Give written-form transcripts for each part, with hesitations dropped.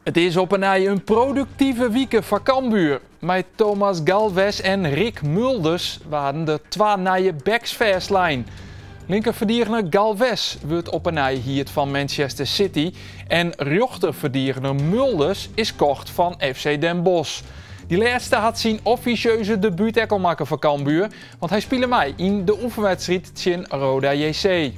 Het is op een productieve week van Cambuur. Met Thomas Galvez en Rick Mulders waren de twee nieuwe backs fastlijn. Linkerverdediger Galvez wordt op een hier van Manchester City en rechterverdediger Mulders is kocht van FC Den Bosch. Die laatste had zijn officieuze debuut al maken voor Cambuur, want hij speelde mij in de oefenwedstrijd tegen Roda JC.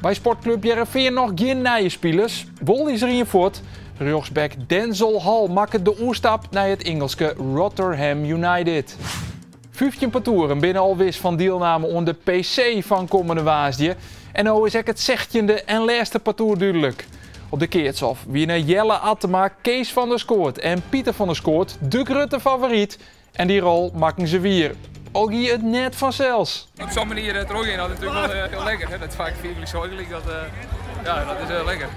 Bij sportclub Heerenveen nog geen nieuwe spelers. Wol is er in voort. Rechtsback Denzel Hall maakt de oerstap naar het Engelse Rotherham United. 15 partouren binnen alweer van deelname aan de PC van komende waasdje. En nu is ook het 16e en laatste partour duidelijk. Op de keertshof winnen Jelle Attema, Kees van der Scoort en Pieter van der Scoort de grote favoriet. En die rol maken ze weer. Ook hier het net vanzelfs. Op zo'n manier het er ook in had natuurlijk wel heel lekker. Hè? Dat vaak vier zorgelijk, dat is heel lekker.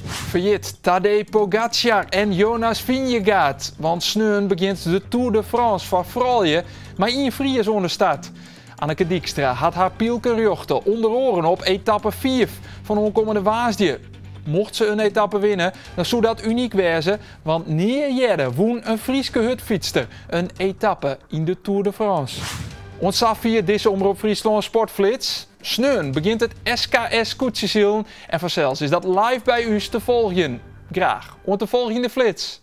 Verjit Tadej Pogacar en Jonas Vingegaard. Want sneun begint de Tour de France van Fralje, maar in Fries onder stad. Anneke Dijkstra had haar pielkenjochten onder oren op etappe 4 van onkomende waasdje. Mocht ze een etappe winnen, dan zou dat uniek wezen, want neerjerde woen een Frieske hutfietster een etappe in de Tour de France. Ontsaf hier deze Omroep Friesland Sportflits. Sneun begint het SKS Koetsjesielen en vanzelfs is dat live bij u te volgen. Graag, want de volgende flits.